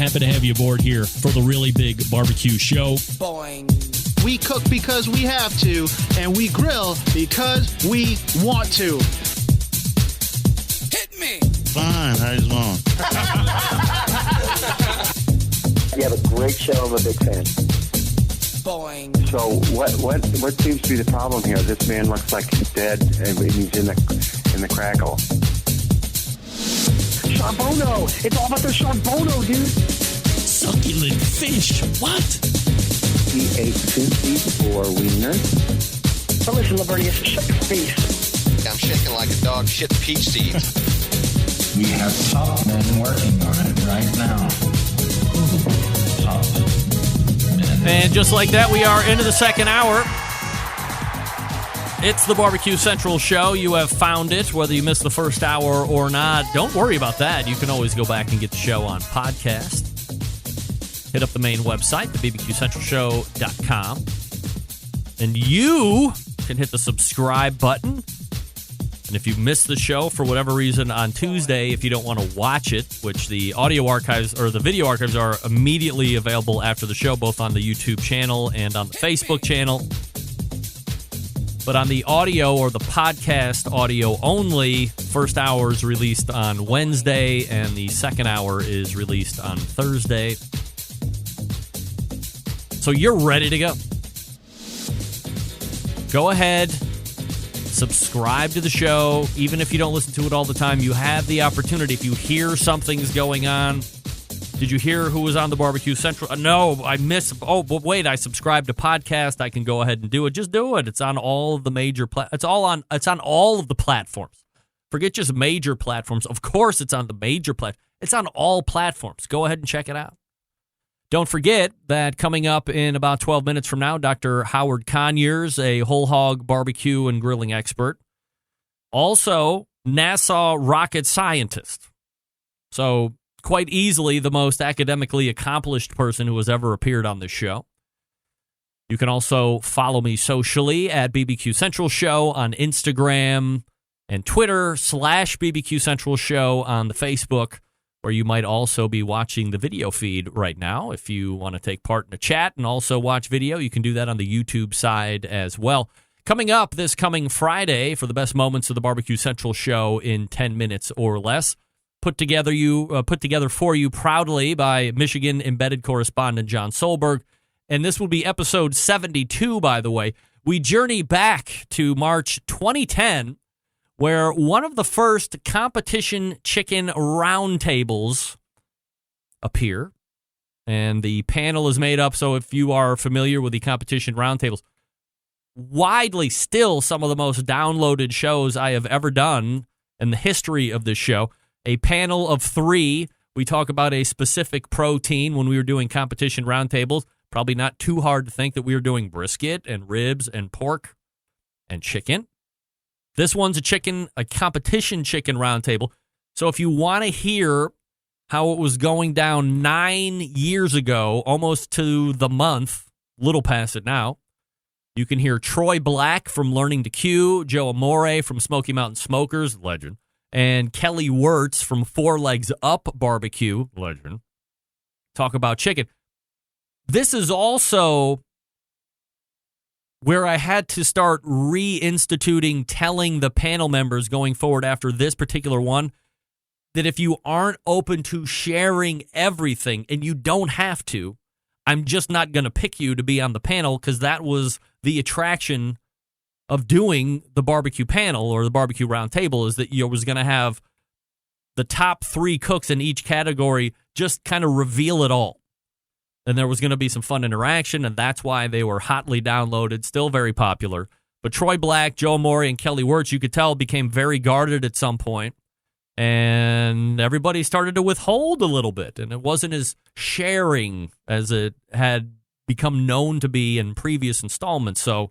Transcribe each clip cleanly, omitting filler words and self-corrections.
Happy to have you aboard here for the Really Big Barbecue Show. Boing. We cook because we have to, and we grill because we want to. Hit me! Fine, how you doing? You have a great show. I'm a big fan. Boing. So what seems to be the problem here? This man looks like he's dead, and he's in the crackle. Charbono! It's all about the charbono, dude! Succulent fish. What? He ate 54 wieners. But listen, Lavernius, shut your face. I'm shaking like a dog shit peach seeds. We have top men working on it right now. Top men. And just like that, we are into the second hour. It's the Barbecue Central Show. You have found it, whether you missed the first hour or not. Don't worry about that. You can always go back and get the show on podcast. Hit up the main website, thebbqcentralshow.com. And you can hit the subscribe button. And if you missed the show for whatever reason on Tuesday, if you don't want to watch it, which the audio archives or the video archives are immediately available after the show, both on the YouTube channel and on the Facebook channel. But on the audio or the podcast audio only, first hour is released on Wednesday and the second hour is released on Thursday. So you're ready to go. Go ahead, subscribe to the show. Even if you don't listen to it all the time, you have the opportunity. If you hear something's going on, did you hear who was on the Barbecue Central? No, I missed. Oh, but wait, I subscribed to podcast. I can go ahead and do it. Just do it. It's on all of the major It's on all of the platforms. Forget just major platforms. Of course, it's on the major platforms. It's on all platforms. Go ahead and check it out. Don't forget that coming up in about 12 minutes from now, Dr. Howard Conyers, a whole hog barbecue and grilling expert, also NASA rocket scientist. So quite easily the most academically accomplished person who has ever appeared on this show. You can also follow me socially at BBQ Central Show on Instagram and Twitter /BBQ Central Show on the Facebook, where you might also be watching the video feed right now. If you want to take part in a chat and also watch video, you can do that on the YouTube side as well. Coming up this coming Friday for the best moments of the Barbecue Central Show in 10 minutes or less, put together for you proudly by Michigan embedded correspondent John Solberg. And this will be episode 72, by the way. We journey back to March 2010, where one of the first competition chicken roundtables appear. And the panel is made up, so if you are familiar with the competition roundtables, widely still some of the most downloaded shows I have ever done in the history of this show. A panel of three. We talk about a specific protein when we were doing competition roundtables. Probably not too hard to think that we were doing brisket and ribs and pork and chicken. This one's a competition chicken roundtable. So if you want to hear how it was going down 9 years ago, almost to the month, little past it now, you can hear Troy Black from Learning to Q, Joe Amore from Smoky Mountain Smokers, legend, and Kelly Wirtz from Four Legs Up Barbecue, legend, talk about chicken. This is also where I had to start reinstituting, telling the panel members going forward after this particular one, that if you aren't open to sharing everything, and you don't have to, I'm just not going to pick you to be on the panel, because that was the attraction of doing the barbecue panel or the barbecue round table, is that you was going to have the top three cooks in each category just kind of reveal it all. And there was going to be some fun interaction, and that's why they were hotly downloaded, still very popular. But Troy Black, Joe Amore, and Kelly Wirtz, you could tell, became very guarded at some point, and everybody started to withhold a little bit, and it wasn't as sharing as it had become known to be in previous installments. So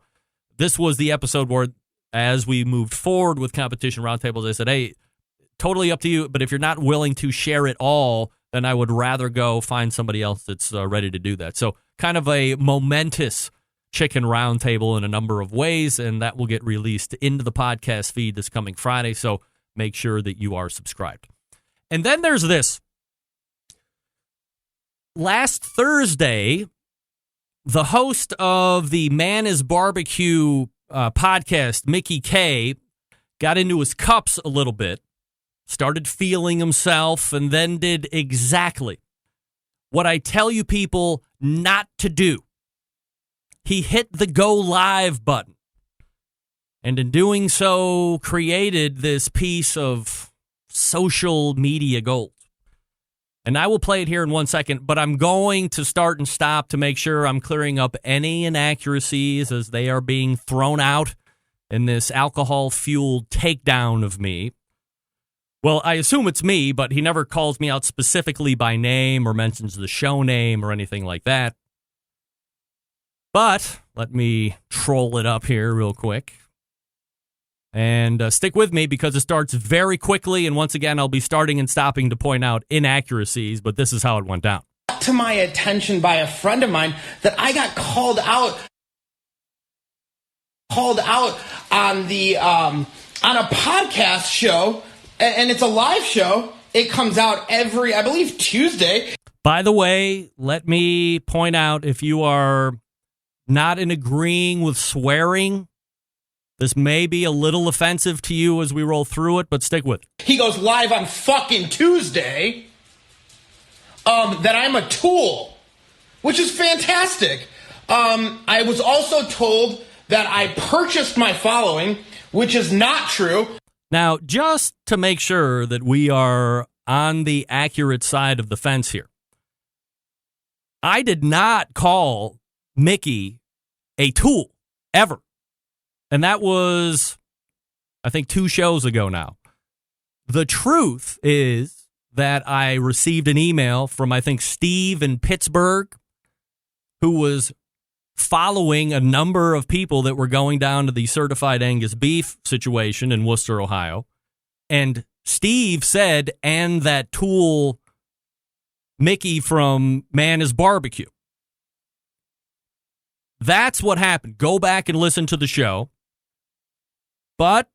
this was the episode where, as we moved forward with competition roundtables, I said, hey, totally up to you, but if you're not willing to share it all, then I would rather go find somebody else that's ready to do that. So kind of a momentous chicken roundtable in a number of ways, and that will get released into the podcast feed this coming Friday, so make sure that you are subscribed. And then there's this. last Thursday, the host of the Man is Barbecue podcast, Mickey K, got into his cups a little bit, started feeling himself, and then did exactly what I tell you people not to do. He hit the go live button, and in doing so, created this piece of social media gold. And I will play it here in 1 second, but I'm going to start and stop to make sure I'm clearing up any inaccuracies as they are being thrown out in this alcohol-fueled takedown of me. Well, I assume it's me, but he never calls me out specifically by name or mentions the show name or anything like that. But let me troll it up here real quick. And stick with me because it starts very quickly. And once again, I'll be starting and stopping to point out inaccuracies, but this is how it went down. To my attention by a friend of mine that I got called out on the on a podcast show, and it's a live show. It comes out every, I believe, Tuesday. By the way, let me point out, if you are not in agreeing with swearing, this may be a little offensive to you as we roll through it, but stick with it. He goes live on fucking Tuesday that I'm a tool, which is fantastic. I was also told that I purchased my following, which is not true. Now, just to make sure that we are on the accurate side of the fence here, I did not call Mickey a tool, ever. And that was, I think, 2 shows ago now. The truth is that I received an email from, I think, Steve in Pittsburgh, who was following a number of people that were going down to the certified Angus beef situation in Worcester, Ohio. And Steve said, and that tool Mickey from Man is Barbecue. That's what happened. Go back and listen to the show. But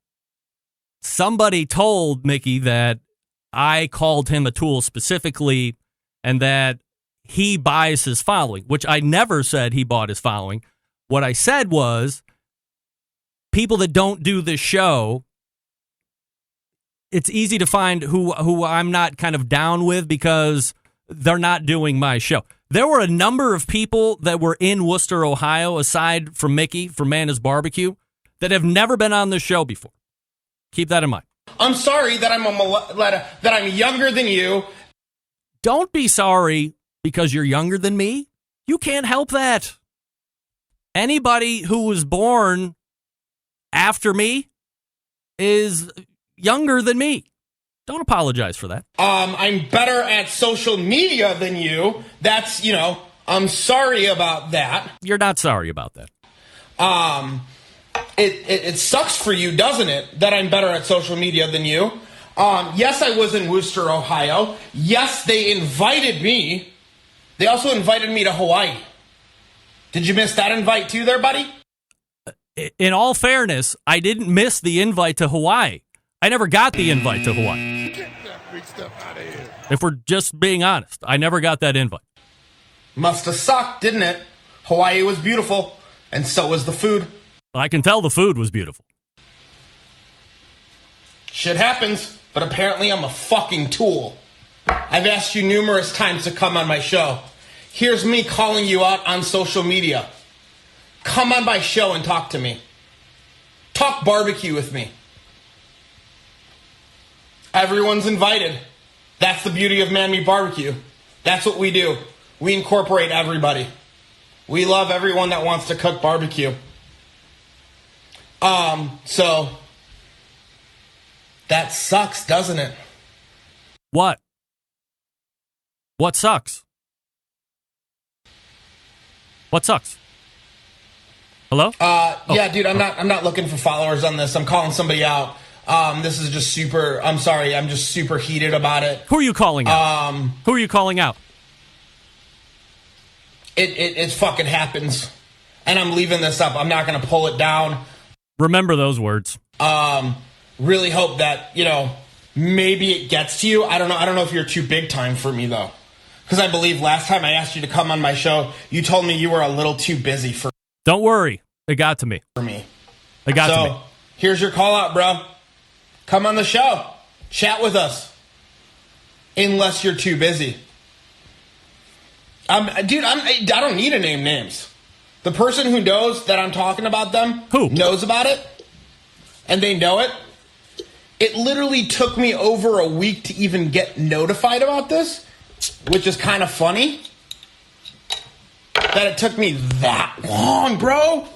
somebody told Mickey that I called him a tool specifically and that he buys his following, which I never said he bought his following. What I said was, people that don't do this show, it's easy to find who I'm not kind of down with because they're not doing my show. There were a number of people that were in Worcester, Ohio, aside from Mickey from Man is Barbecue, that have never been on this show before. Keep that in mind. I'm sorry that I'm younger than you. Don't be sorry because you're younger than me. You can't help that. Anybody who was born after me is younger than me. Don't apologize for that. I'm better at social media than you. That's, I'm sorry about that. You're not sorry about that. It sucks for you, doesn't it, that I'm better at social media than you? Yes, I was in Worcester, Ohio. Yes, they invited me. They also invited me to Hawaii. Did you miss that invite too there, buddy? In all fairness, I didn't miss the invite to Hawaii. I never got the invite to Hawaii. Get that big stuff out of here. If we're just being honest, I never got that invite. Must have sucked, didn't it? Hawaii was beautiful, and so was the food. I can tell the food was beautiful. Shit happens, but apparently I'm a fucking tool. I've asked you numerous times to come on my show. Here's me calling you out on social media. Come on my show and talk to me. Talk barbecue with me. Everyone's invited. That's the beauty of Man Meat Barbecue. That's what we do. We incorporate everybody. We love everyone that wants to cook barbecue. So that sucks, doesn't it? What? What sucks? What sucks? Hello? Yeah, dude, I'm not looking for followers on this. I'm calling somebody out. This is just super, I'm sorry, I'm just super heated about it. Who are you calling out? Who are you calling out? It fucking happens. And I'm leaving this up. I'm not going to pull it down. Remember those words. Really hope that, maybe it gets to you. I don't know if you're too big time for me, though. Because I believe last time I asked you to come on my show, you told me you were a little too busy for Don't worry. It got to me. me. It got to me. Here's your call out, bro. Come on the show. Chat with us. Unless you're too busy. I don't need to name names. The person who knows that I'm talking about them knows about it, and they know it. It literally took me over a week to even get notified about this, which is kind of funny that it took me that long, bro.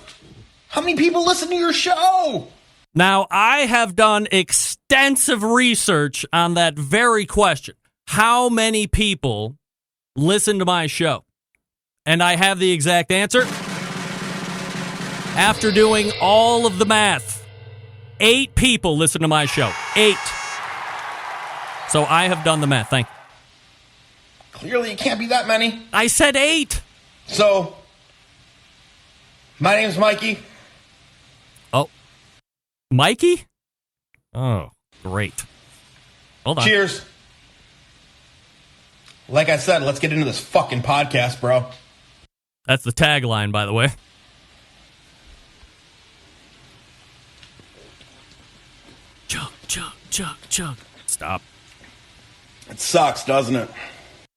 How many people listen to your show? Now, I have done extensive research on that very question. How many people listen to my show? And I have the exact answer. After doing all of the math, 8 people listen to my show. 8. So I have done the math. Thank you. Clearly, it can't be that many. I said 8. So, my name's Mikey. Oh. Mikey? Oh, great. Hold on. Cheers. Like I said, let's get into this fucking podcast, bro. That's the tagline, by the way. Chug, chug, chug, chug. Stop. It sucks, doesn't it?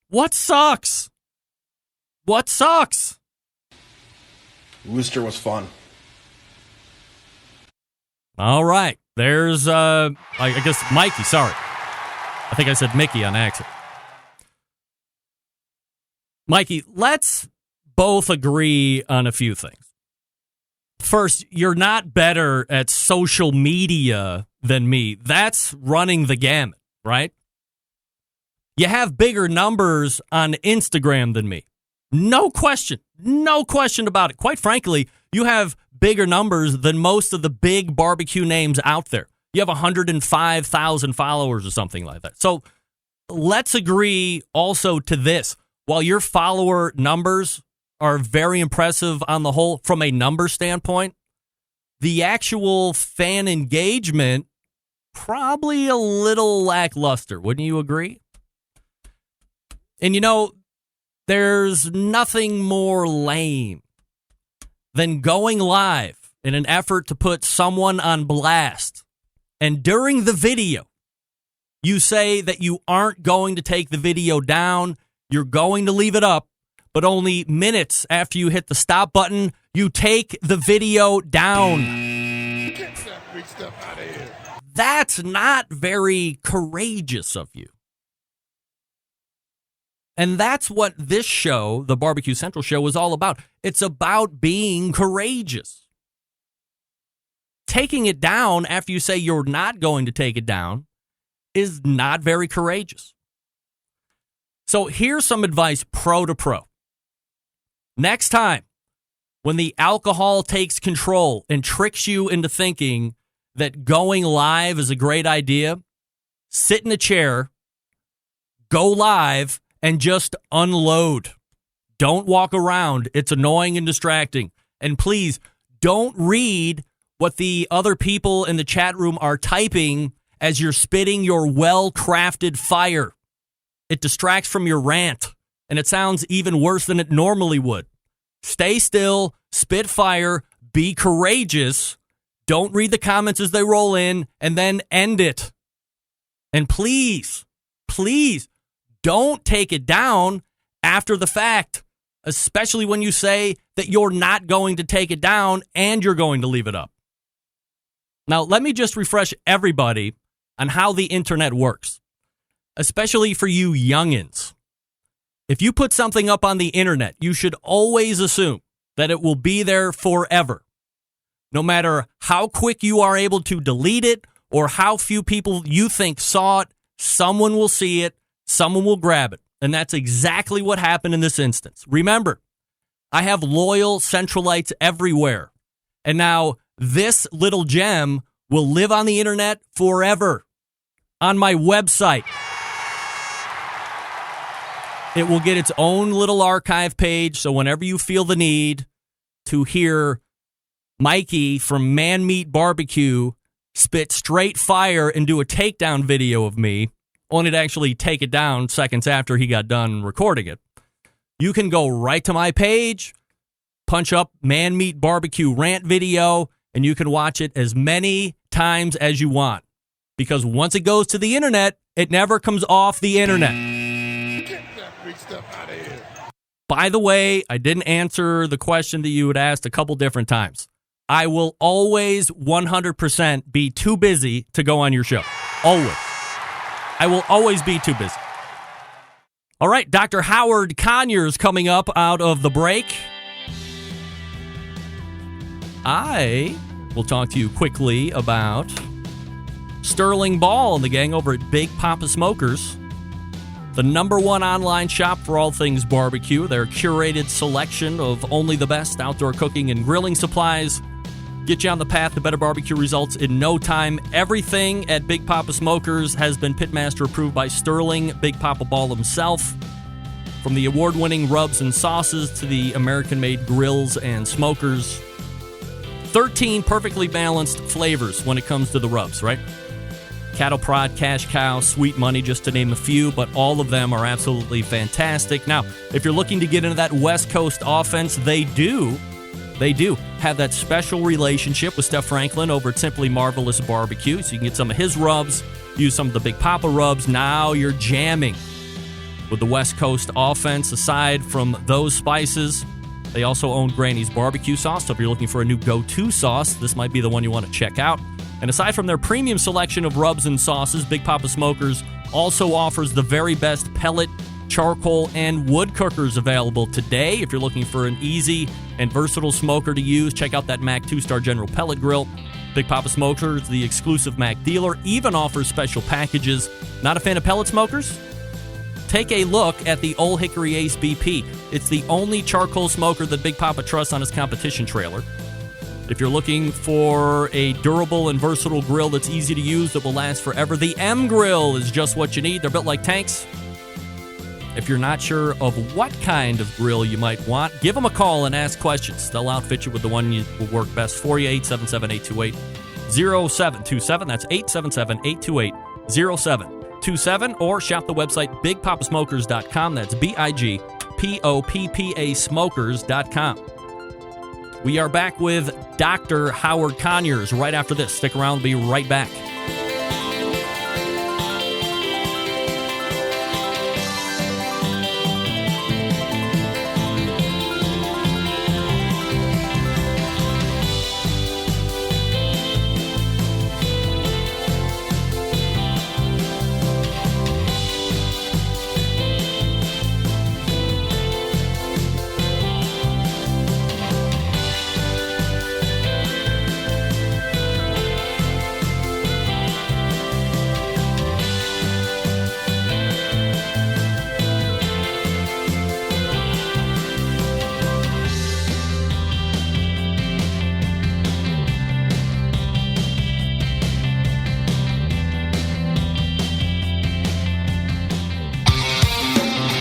What sucks? What sucks? Worcester was fun. All right. There's, I guess, Mikey. Sorry. I think I said Mickey on accident. Mikey, let's both agree on a few things. First, you're not better at social media than me. That's running the gamut, right? You have bigger numbers on Instagram than me. No question. No question about it. Quite frankly, you have bigger numbers than most of the big barbecue names out there. You have 105,000 followers or something like that. So let's agree also to this. While your follower numbers are very impressive on the whole from a number standpoint, the actual fan engagement probably a little lackluster. Wouldn't you agree? And you know, there's nothing more lame than going live in an effort to put someone on blast. And during the video, you say that you aren't going to take the video down, you're going to leave it up, but only minutes after you hit the stop button, you take the video down. Get that big stuff out of here. That's not very courageous of you. And that's what this show, the Barbecue Central show, is all about. It's about being courageous. Taking it down after you say you're not going to take it down is not very courageous. So here's some advice pro to pro. Next time, when the alcohol takes control and tricks you into thinking that going live is a great idea, sit in a chair, go live, and just unload. Don't walk around. It's annoying and distracting. And please, don't read what the other people in the chat room are typing as you're spitting your well-crafted fire. It distracts from your rant, and it sounds even worse than it normally would. Stay still, spit fire, be courageous. Don't read the comments as they roll in, and then end it. And please, please, don't take it down after the fact, especially when you say that you're not going to take it down and you're going to leave it up. Now, let me just refresh everybody on how the internet works, especially for you youngins. If you put something up on the internet, you should always assume that it will be there forever. No matter how quick you are able to delete it or how few people you think saw it, someone will see it, someone will grab it. And that's exactly what happened in this instance. Remember, I have loyal Centralites everywhere. And now this little gem will live on the internet forever on my website. It will get its own little archive page, so whenever you feel the need to hear Mikey from Man Meat Barbecue spit straight fire and do a takedown video of me, only to actually take it down seconds after he got done recording it. You can go right to my page, punch up Man Meat Barbecue rant video, and you can watch it as many times as you want. Because once it goes to the internet, it never comes off the internet. Get that freak stuff out of here. By the way, I didn't answer the question that you had asked a couple different times. I will always 100% be too busy to go on your show. Always. I will always be too busy. All right, Dr. Howard Conyers coming up out of the break. I will talk to you quickly about Sterling Ball and the gang over at Big Papa Smokers, the #1 online shop for all things barbecue. Their curated selection of only the best outdoor cooking and grilling supplies get you on the path to better barbecue results in no time. Everything at Big Papa Smokers has been Pitmaster approved by Sterling Big Papa Ball himself. From the award-winning rubs and sauces to the American-made grills and smokers. 13 perfectly balanced flavors when it comes to the rubs, right? Cattle Prod, Cash Cow, Sweet Money, just to name a few, but all of them are absolutely fantastic. Now, if you're looking to get into that West Coast offense, they do have that special relationship with Steph Franklin over at Simply Marvelous Barbecue, so you can get some of his rubs, use some of the Big Papa rubs. Now you're jamming with the West Coast offense. Aside from those spices, they also own Granny's barbecue sauce, so if you're looking for a new go-to sauce, this might be the one you want to check out. And aside from their premium selection of rubs and sauces, Big Papa Smokers also offers the very best pellet, charcoal, and wood cookers available today. If you're looking for an easy and versatile smoker to use, check out that Mac 2-Star General Pellet Grill. Big Papa Smokers, the exclusive Mac dealer, even offers special packages. Not a fan of pellet smokers? Take a look at the Old Hickory Ace BP. It's the only charcoal smoker that Big Papa trusts on his competition trailer. If you're looking for a durable and versatile grill that's easy to use that will last forever, the M Grill is just what you need. They're built like tanks. If you're not sure of what kind of grill you might want, give them a call and ask questions. They'll outfit you with the one that will work best for you. 877-828-0727. That's 877-828-0727. Or shop the website bigpopasmokers.com. That's BIGPOPPA smokers.com. We are back with Dr. Howard Conyers right after this. Stick around. We'll be right back.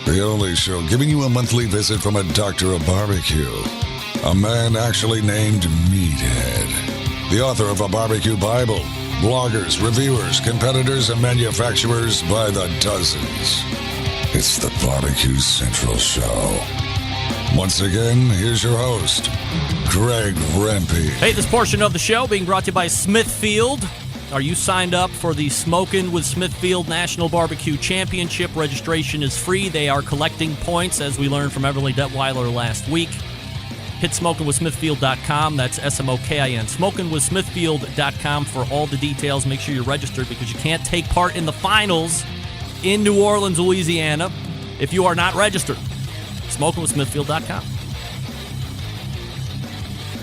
The only show giving you a monthly visit from a doctor of barbecue. A man actually named Meathead. The author of a barbecue Bible. Bloggers, reviewers, competitors, and manufacturers by the dozens. It's the Barbecue Central Show. Once again, here's your host, Greg Rempe. Hey, this portion of the show being brought to you by Smithfield. Are you signed up for the Smokin' with Smithfield National Barbecue Championship? Registration is free. They are collecting points, as we learned from Everly Detweiler last week. Hit smokinwithsmithfield.com. That's SMOKIN. Smokinwithsmithfield.com for all the details. Make sure you're registered because you can't take part in the finals in New Orleans, Louisiana if you are not registered. Smokinwithsmithfield.com.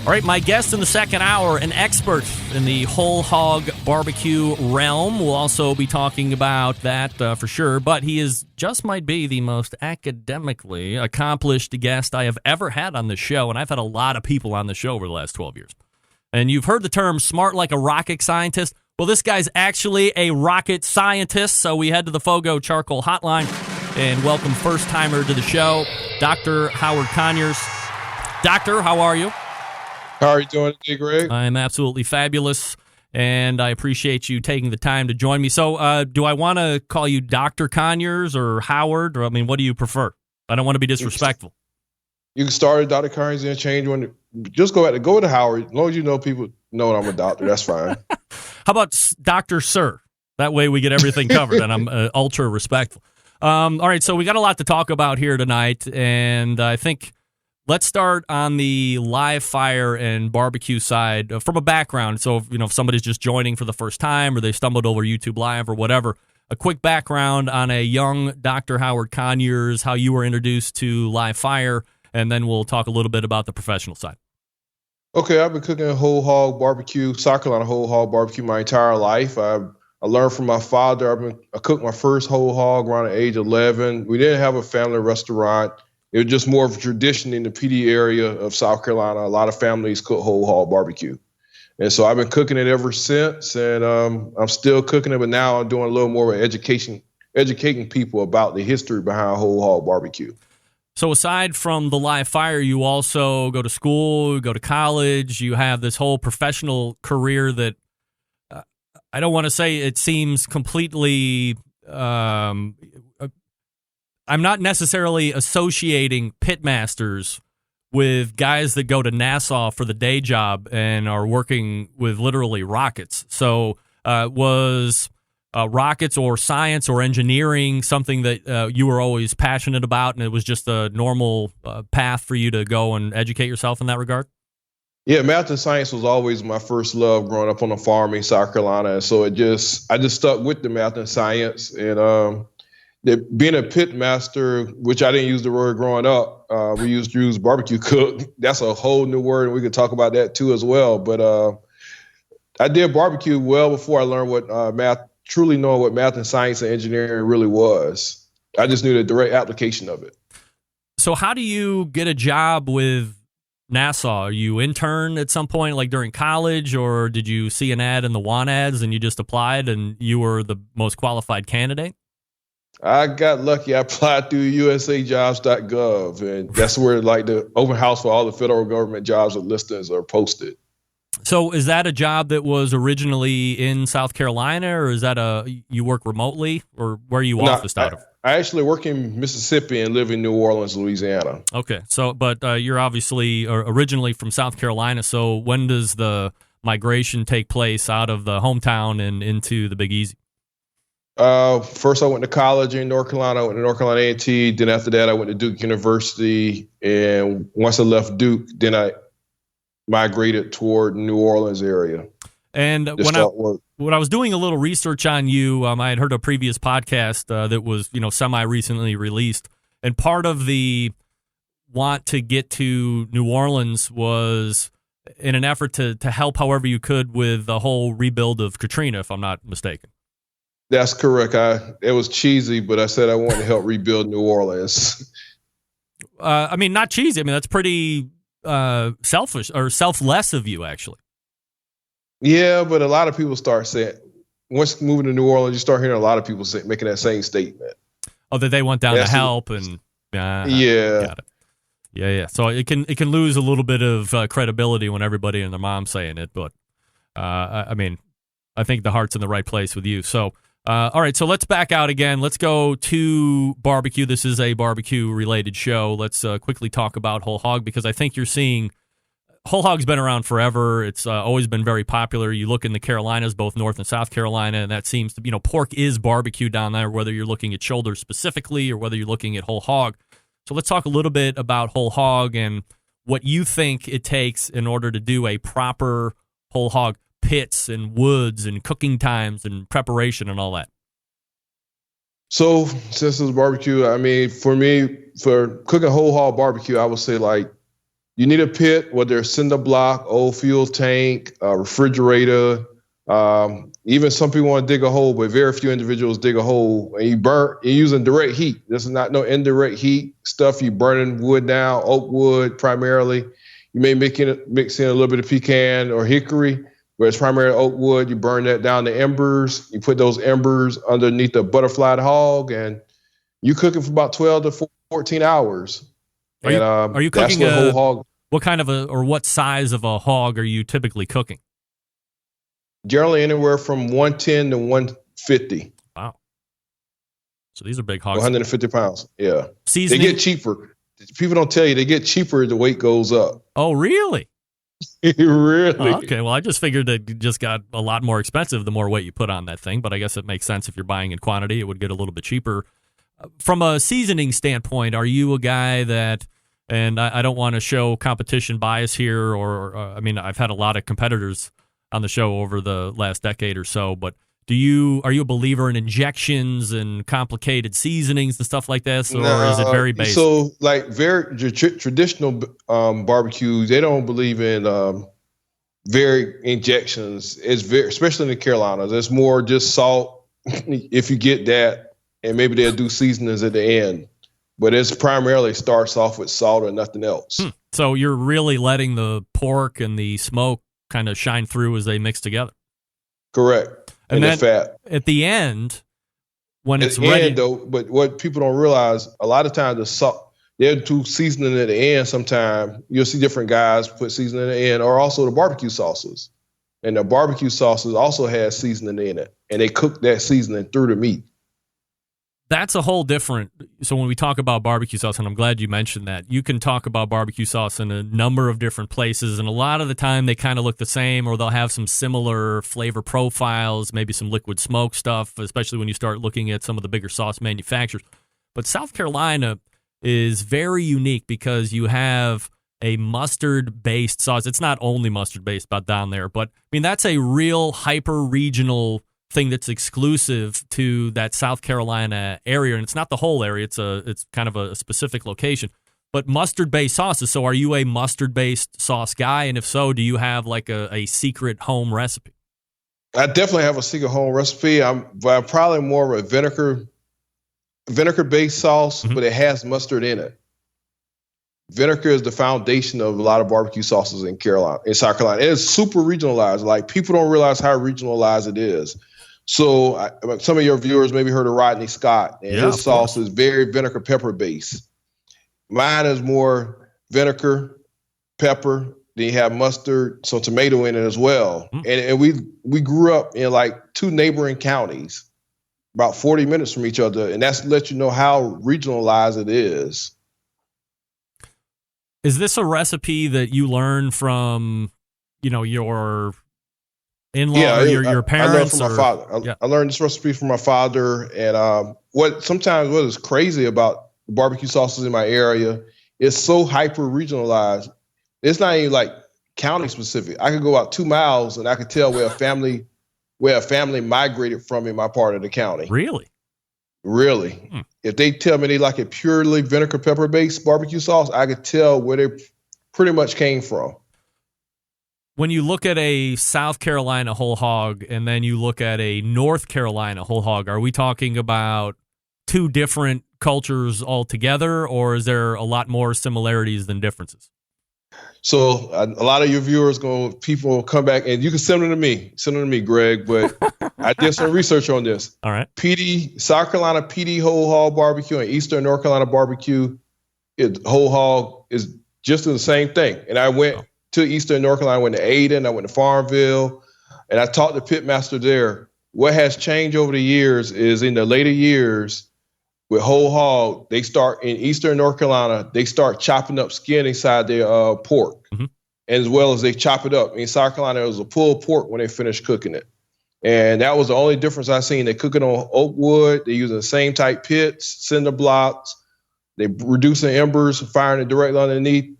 All right, my guest in the second hour, an expert in the whole hog barbecue realm. We'll also be talking about that for sure, but he might be the most academically accomplished guest I have ever had on the show, and I've had a lot of people on the show over the last 12 years. And you've heard the term smart like a rocket scientist. Well, this guy's actually a rocket scientist, so we head to the Fogo Charcoal Hotline and welcome first-timer to the show, Dr. Howard Conyers. Doctor, how are you? How are you doing today, Greg? I'm absolutely fabulous. and I appreciate you taking the time to join me. So do I want to call you Dr. Conyers or Howard? Or, I mean, what do you prefer? I don't want to be disrespectful. You can start at Dr. Conyers and change one. Just go to Howard. As long as you know people know I'm a doctor, that's fine. How about Dr. Sir? That way we get everything covered, and I'm ultra respectful. All right, so we got a lot to talk about here tonight, and I think let's start on the live fire and barbecue side from a background. So, if somebody's just joining for the first time or they stumbled over YouTube Live or whatever, a quick background on a young Dr. Howard Conyers, how you were introduced to live fire, and then we'll talk a little bit about the professional side. Okay, I've been cooking whole hog barbecue, South Carolina whole hog barbecue my entire life. I learned from my father. I cooked my first whole hog around the age of 11. We didn't have a family restaurant. It was just more of a tradition in the PD area of South Carolina. A lot of families cook whole hog barbecue. And so I've been cooking it ever since, and I'm still cooking it, but now I'm doing a little more of educating people about the history behind whole hog barbecue. So aside from the live fire, you also go to school, you go to college, you have this whole professional career that I don't want to say it seems completely I'm not necessarily associating pitmasters with guys that go to Nassau for the day job and are working with literally rockets. So was rockets or science or engineering something that you were always passionate about, and it was just a normal path for you to go and educate yourself in that regard? Yeah, math and science was always my first love growing up on a farm in South Carolina. And so I just stuck with the math and science. And being a pit master, which I didn't use the word growing up, we used to use barbecue cook. That's a whole new word, and we could talk about that too as well. But I did barbecue well before I learned what truly knowing what math and science and engineering really was. I just knew the direct application of it. So how do you get a job with Nassau? Are you intern at some point, like during college, or did you see an ad in the want ads and you just applied and you were the most qualified candidate? I got lucky. I applied through usajobs.gov, and that's where like the open house for all the federal government jobs and listings are posted. So is that a job that was originally in South Carolina, or is that you work remotely, or where are you officed out of? I actually work in Mississippi and live in New Orleans, Louisiana. Okay. So, but you're obviously originally from South Carolina. So when does the migration take place out of the hometown and into the Big Easy? First I went to college in North Carolina. I went to North Carolina A&T. Then after that, I went to Duke University. And once I left Duke, then I migrated toward New Orleans area. And when I was doing a little research on you, I had heard a previous podcast that was, semi-recently released. And part of the want to get to New Orleans was in an effort to help however you could with the whole rebuild of Katrina, if I'm not mistaken. That's correct. It was cheesy, but I said I wanted to help rebuild New Orleans. Not cheesy. That's pretty selfish or selfless of you, actually. Yeah, but a lot of people start saying, once moving to New Orleans, you start hearing a lot of people making that same statement. Oh, that they went down to help and yeah. Got it. Yeah. So it can lose a little bit of credibility when everybody and their mom's saying it, but I think the heart's in the right place with you. So, all right, so let's back out again. Let's go to barbecue. This is a barbecue-related show. Let's quickly talk about whole hog, because I think you're seeing whole hog's been around forever. It's always been very popular. You look in the Carolinas, both North and South Carolina, and that seems to, pork is barbecue down there, whether you're looking at shoulders specifically or whether you're looking at whole hog. So let's talk a little bit about whole hog and what you think it takes in order to do a proper whole hog, pits and woods and cooking times and preparation and all that. So since it's barbecue, for me, for cooking whole hog barbecue, I would say you need a pit, whether it's cinder block, old fuel tank, refrigerator. Even some people want to dig a hole, but very few individuals dig a hole. And you're using direct heat. This is not no indirect heat stuff. You burning wood down, oak wood primarily. You may mix in a little bit of pecan or hickory, but it's primarily oak wood. You burn that down to embers. You put those embers underneath the butterfly hog, and you cook it for about 12 to 14 hours. Are you cooking whole hog? What kind of or what size of a hog are you typically cooking? Generally anywhere from 110 to 150. Wow. So these are big hogs. 150 pounds. Yeah. Seasoning? They get cheaper. People don't tell you they get cheaper as the weight goes up. Oh, really? Really? Oh, okay. Well, I just figured it just got a lot more expensive the more weight you put on that thing, but I guess it makes sense if you're buying in quantity, it would get a little bit cheaper. From a seasoning standpoint, are you a guy that, and I don't want to show competition bias here, or I mean, I've had a lot of competitors on the show over the last decade or so, but are you a believer in injections and complicated seasonings and stuff like this, or is it very basic? So, like very traditional barbecues, they don't believe in very injections. It's very, especially in the Carolinas, it's more just salt if you get that, and maybe they'll do seasonings at the end. But it's primarily starts off with salt or nothing else. So you're really letting the pork and the smoke kind of shine through as they mix together. Correct. And then the fat. At the end, when it's ready. ready. Though, but what people don't realize, a lot of times the salt, they'll do seasoning at the end sometime. You'll see different guys put seasoning at the end, or also the barbecue sauces. And the barbecue sauces also has seasoning in it. And they cook that seasoning through the meat. That's a whole different. So when we talk about barbecue sauce, and I'm glad you mentioned that, you can talk about barbecue sauce in a number of different places, and a lot of the time they kind of look the same, or they'll have some similar flavor profiles, maybe some liquid smoke stuff, especially when you start looking at some of the bigger sauce manufacturers. But South Carolina is very unique because you have a mustard-based sauce. It's not only mustard-based down there, but I mean that's a real hyper-regional thing that's exclusive to that South Carolina area, and it's not the whole area. It's kind of a specific location. But mustard-based sauces. So, are you a mustard-based sauce guy? And if so, do you have like a secret home recipe? I definitely have a secret home recipe. I'm probably more of a vinegar-based sauce, but it has mustard in it. Vinegar is the foundation of a lot of barbecue sauces in South Carolina. It is super regionalized. Like people don't realize how regionalized it is. So some of your viewers maybe heard of Rodney Scott, and his sauce is very vinegar pepper based. Mine is more vinegar, pepper. Then you have mustard, some tomato in it as well. And we grew up in like two neighboring counties, about 40 minutes from each other, and that's to let you know how regionalized it is. Is this a recipe that you learn from, your in-law or your parents? I learned from my father. I learned this recipe from my father. And what is crazy about the barbecue sauces in my area, it's so hyper regionalized. It's not even like county specific. I could go out 2 miles and I could tell where a family migrated from in my part of the county. Really? Really. If they tell me they like a purely vinegar pepper based barbecue sauce, I could tell where they pretty much came from. When you look at a South Carolina whole hog and then you look at a North Carolina whole hog, are we talking about two different cultures altogether, or is there a lot more similarities than differences? So a lot of your viewers people will come back, and you can send them to me, Greg. But I did some research on this. All right. South Carolina PD whole hog barbecue and Eastern North Carolina barbecue, whole hog is just the same thing. And I went to Eastern North Carolina, I went to Ayden, I went to Farmville, and I talked to pitmaster there. What has changed over the years is in the later years with whole hog, they start in Eastern North Carolina, they start chopping up skin inside their pork, as well as they chop it up. In South Carolina, it was a pulled pork when they finished cooking it. And that was the only difference I seen. They cook it on oak wood. They're using the same type pits, cinder blocks. They reducing embers, firing it directly underneath.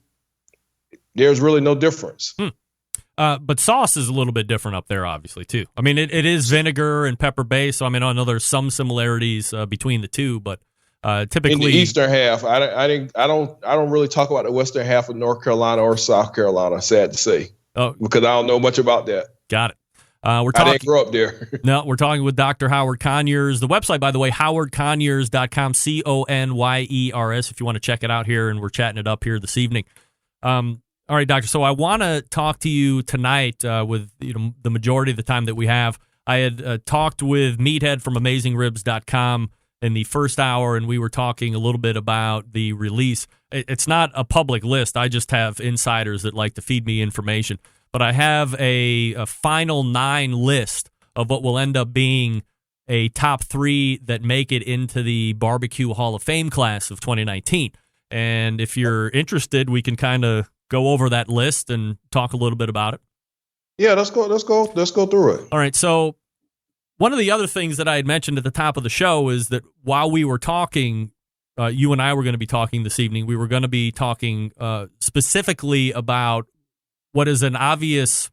There's really no difference. But sauce is a little bit different up there, obviously, too. I mean, it is vinegar and pepper based, so I mean, I know there's some similarities between the two, but typically in the eastern half, I don't really talk about the western half of North Carolina or South Carolina. Sad to say, because I don't know much about that. Got it. I didn't grow up there. No, we're talking with Dr. Howard Conyers. The website, by the way, howardconyers.com, Conyers, if you want to check it out here, and we're chatting it up here this evening. All right, Doctor. So I want to talk to you tonight with the majority of the time that we have. I had talked with Meathead from AmazingRibs.com in the first hour, and we were talking a little bit about the release. It's not a public list. I just have insiders that like to feed me information. but I have a final 9 list of what will end up being a top 3 that make it into the Barbecue Hall of Fame class of 2019. And if you're interested, we can kind of go over that list and talk a little bit about it. Yeah, let's go through it. All right, so one of the other things that I had mentioned at the top of the show is that while we were talking, you and I were going to be talking this evening, we were going to be talking specifically about what is an obvious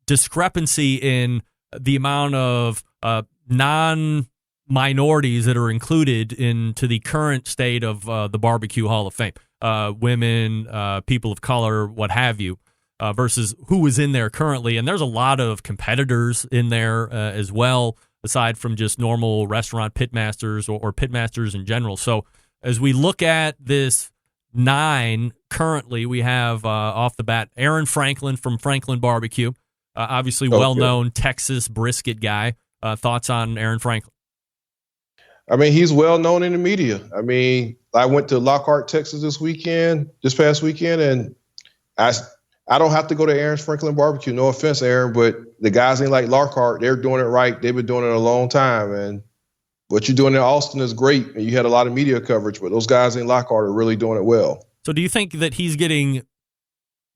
discrepancy in the amount of non-minorities that are included into the current state of the Barbecue Hall of Fame. Women, people of color, what have you. Versus who is in there currently. And there's a lot of competitors in there as well, aside from just normal restaurant pitmasters or pitmasters in general. So as we look at this 9 currently, we have off the bat Aaron Franklin from Franklin Barbecue, obviously well-known Texas brisket guy. Thoughts on Aaron Franklin? I mean, he's well-known in the media. I mean, I went to Lockhart, Texas this past weekend, and I don't have to go to Aaron's Franklin Barbecue. No offense, Aaron, but the guys ain't like Lockhart. They're doing it right. They've been doing it a long time. And what you're doing in Austin is great. And you had a lot of media coverage, but those guys in Lockhart are really doing it well. So do you think that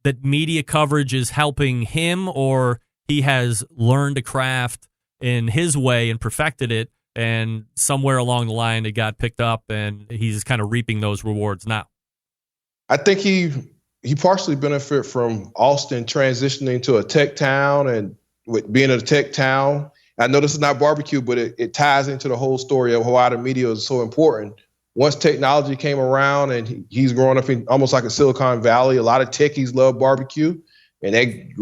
that media coverage is helping him, or he has learned a craft in his way and perfected it, and somewhere along the line it got picked up and he's kind of reaping those rewards now? I think he partially benefit from Austin transitioning to a tech town, and with being a tech town, I know this is not barbecue, but it ties into the whole story of why the media is so important. Once technology came around and he's growing up in almost like a Silicon Valley, a lot of techies love barbecue, and they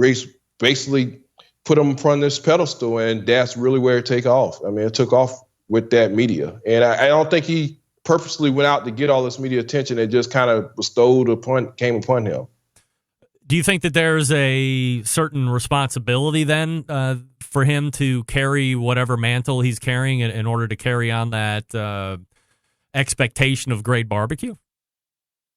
basically put him in front of this pedestal, and that's really where it took off. I mean, it took off with that media. And I don't think he purposely went out to get all this media attention. It just kind of came upon him. Do you think that there's a certain responsibility then for him to carry whatever mantle he's carrying in order to carry on that expectation of great barbecue?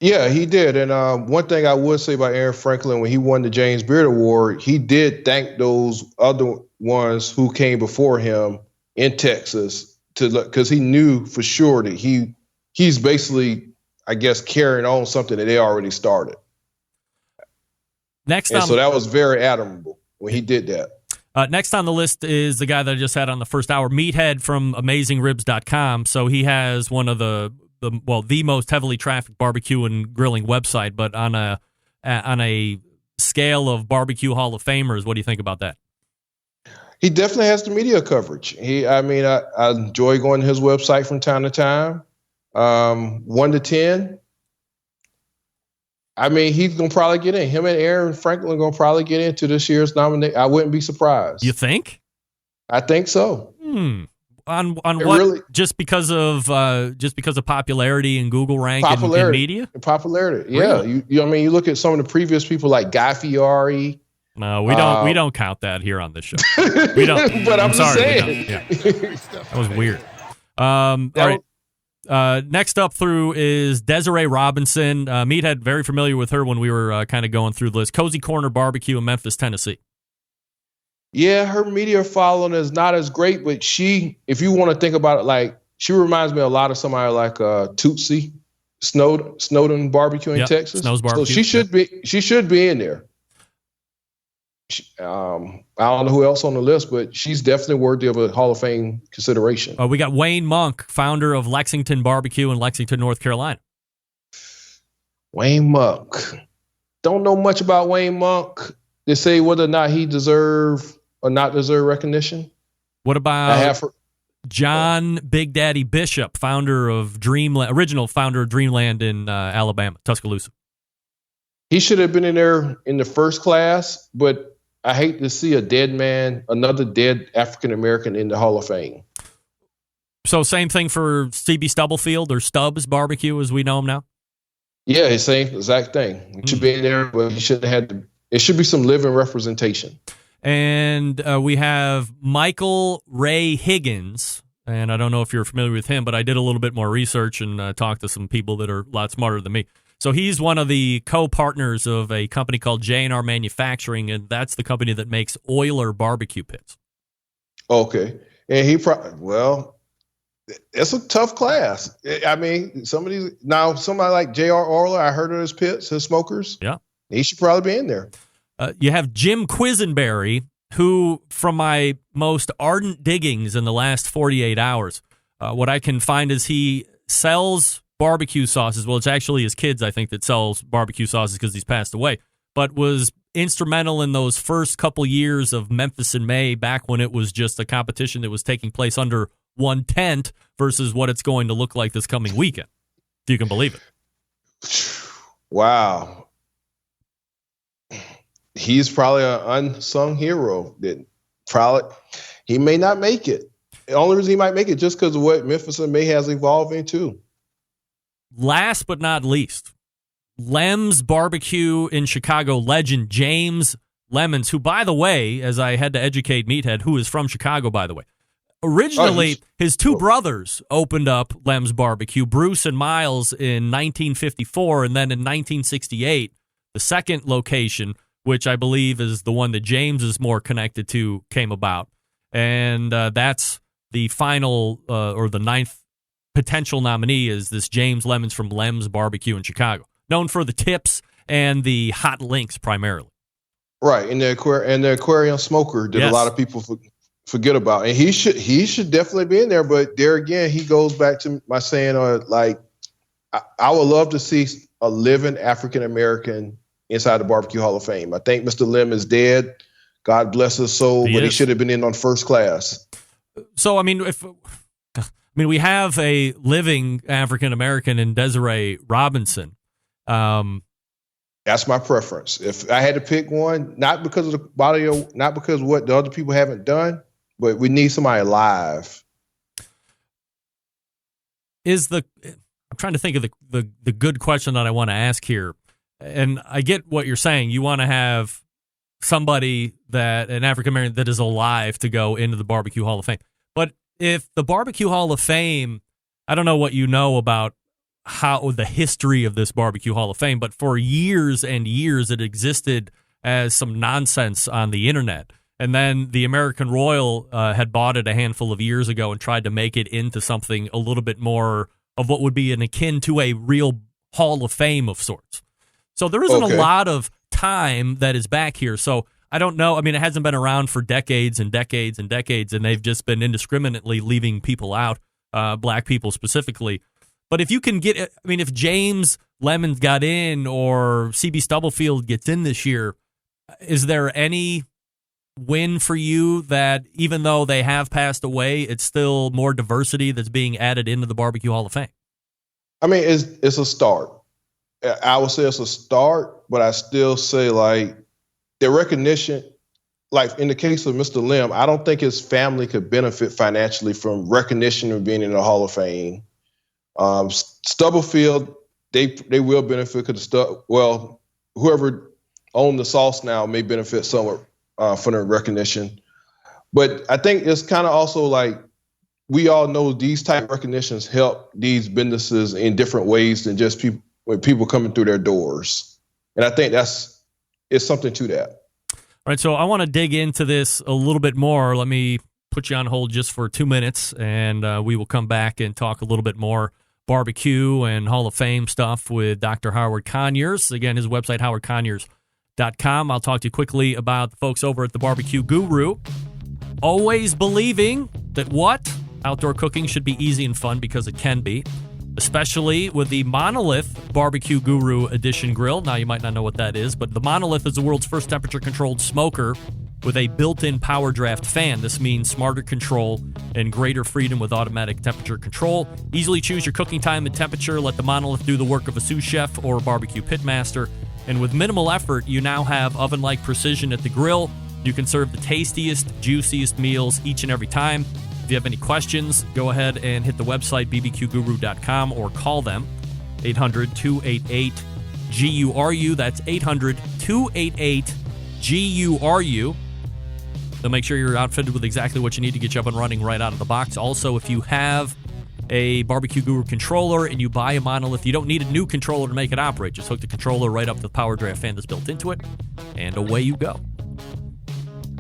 Yeah, he did. And one thing I would say about Aaron Franklin, when he won the James Beard Award, he did thank those other ones who came before him in Texas because he knew for sure that he's basically, I guess, carrying on something that they already started. So that was very admirable when he did that. Next on the list is the guy that I just had on the first hour, Meathead from AmazingRibs.com. So he has one of the most heavily trafficked barbecue and grilling website, but on a scale of Barbecue Hall of Famers, what do you think about that? He definitely has the media coverage. I enjoy going to his website from time to time. 1 to 10. I mean, he's going to probably get in. Him and Aaron Franklin are going to probably get into this year's nomination. I wouldn't be surprised. You think? I think so. On what? Really, just because of popularity and Google rank and media? Popularity. Yeah. Really? You look at some of the previous people like Guy Fieri. No, we don't count that here on this show. We don't. But I'm sorry. saying. Yeah. That was weird. All right. Next up through is Desiree Robinson. Meathead, very familiar with her when we were kind of going through the list. Cozy Corner Barbecue in Memphis, Tennessee. Yeah, her media following is not as great, but if you want to think about it, like she reminds me a lot of somebody like Tootsie Snowden Barbecue in Texas. Snow's Barbecue. So she should be in there. I don't know who else on the list, but she's definitely worthy of a Hall of Fame consideration. We got Wayne Monk, founder of Lexington Barbecue in Lexington, North Carolina. Wayne Monk. Don't know much about Wayne Monk to say whether or not he deserve or not deserve recognition. What about John Big Daddy Bishop, original founder of Dreamland in Alabama, Tuscaloosa? He should have been in there in the first class, but I hate to see another dead African-American in the Hall of Fame. So same thing for CB Stubblefield or Stubbs Barbecue as we know him now? Yeah, same exact thing. He should be in there, but he should have had it should be some living representation. And we have Michael Ray Higgins, and I don't know if you're familiar with him, but I did a little bit more research and talked to some people that are a lot smarter than me. So he's one of the co-partners of a company called J&R Manufacturing, and that's the company that makes Euler barbecue pits. Okay. And it's a tough class. I mean, somebody like J.R. Euler, I heard of his pits, his smokers. Yeah. He should probably be in there. You have Jim Quisenberry, who, from my most ardent diggings in the last 48 hours, what I can find is he sells barbecue sauces. Well, it's actually his kids, I think, that sells barbecue sauces because he's passed away, but was instrumental in those first couple years of Memphis in May, back when it was just a competition that was taking place under one tent versus what it's going to look like this coming weekend. If you can believe it. Wow. He's probably an unsung hero. He may not make it. The only reason he might make it just because of what Memphis in May has evolved into. Last but not least, Lem's Barbecue in Chicago legend James Lemons, who, by the way, as I had to educate Meathead, who is from Chicago, by the way, originally his two brothers opened up Lem's Barbecue, Bruce and Miles, in 1954, and then in 1968, the second location, which I believe is the one that James is more connected to, came about. And that's the final or the ninth potential nominee is this James Lemons from Lem's Barbecue in Chicago, known for the tips and the hot links primarily. Right, and the aquarium smoker that a lot of people forget about, and he should definitely be in there. But there again, he goes back to my saying, I would love to see a living African American inside the Barbecue Hall of Fame. I think Mr. Lem is dead. God bless his soul, but he should have been in on first class. So, I mean, we have a living African American in Desiree Robinson. That's my preference. If I had to pick one, not because of the body, not because of what the other people haven't done, but we need somebody alive. I'm trying to think of the good question that I want to ask here. And I get what you're saying. You want to have somebody an African American that is alive to go into the Barbecue Hall of Fame. But if the Barbecue Hall of Fame, I don't know what you know about how the history of this Barbecue Hall of Fame, but for years and years it existed as some nonsense on the internet. And then the American Royal had bought it a handful of years ago and tried to make it into something a little bit more of what would be an akin to a real Hall of Fame of sorts. So there isn't a lot of time that is back here. So I don't know. I mean, it hasn't been around for decades and decades and decades, and they've just been indiscriminately leaving people out, black people specifically. But if you can if James Lemons got in or CB Stubblefield gets in this year, is there any win for you that even though they have passed away, it's still more diversity that's being added into the Barbecue Hall of Fame? I mean, it's a start. I would say it's a start, but I still say the recognition, like in the case of Mr. Lem, I don't think his family could benefit financially from recognition of being in the Hall of Fame. Stubblefield, they will benefit because whoever owned the sauce now may benefit somewhat from the recognition. But I think it's kind of also we all know these type of recognitions help these businesses in different ways than just people coming through their doors. And I think it's something to that. All right, so I want to dig into this a little bit more. Let me put you on hold just for 2 minutes, and we will come back and talk a little bit more barbecue and Hall of Fame stuff with Dr. Howard Conyers. Again, his website, howardconyers.com. I'll talk to you quickly about the folks over at the Barbecue Guru. Always believing that outdoor cooking should be easy and fun, because it can be, especially with the Monolith Barbecue Guru Edition grill. Now, you might not know what that is, but the Monolith is the world's first temperature-controlled smoker with a built-in power draft fan. This means smarter control and greater freedom with automatic temperature control. Easily choose your cooking time and temperature. Let the Monolith do the work of a sous chef or a barbecue pitmaster. And with minimal effort, you now have oven-like precision at the grill. You can serve the tastiest, juiciest meals each and every time. If you have any questions, go ahead and hit the website, bbqguru.com, or call them, 800-288-GURU. That's 800-288-GURU. They'll make sure you're outfitted with exactly what you need to get you up and running right out of the box. Also, if you have a Barbecue Guru controller and you buy a monolith, you don't need a new controller to make it operate. Just hook the controller right up to the power draft fan that's built into it, and away you go.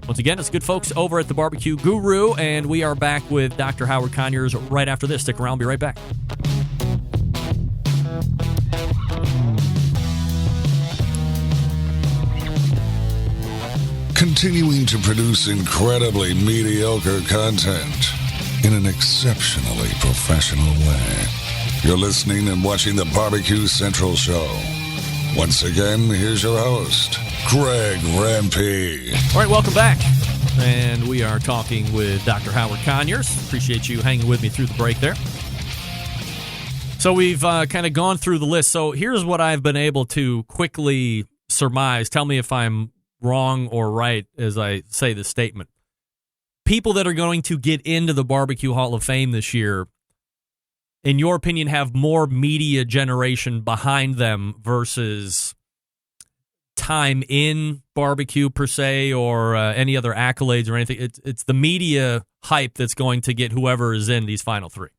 Once again, it's good folks over at the Barbecue Guru, and we are back with Dr. Howard Conyers right after this. Stick around, be right back. Continuing to produce incredibly mediocre content in an exceptionally professional way. You're listening and watching the Barbecue Central Show. Once again, here's your host, Greg Rempe. All right, welcome back. And we are talking with Dr. Howard Conyers. Appreciate you hanging with me through the break there. So we've kind of gone through the list. So here's what I've been able to quickly surmise. Tell me if I'm wrong or right as I say this statement. People that are going to get into the Barbecue Hall of Fame this year, in your opinion, have more media generation behind them versus time in barbecue per se, or any other accolades or anything. It's the media hype that's going to get whoever is in these final three.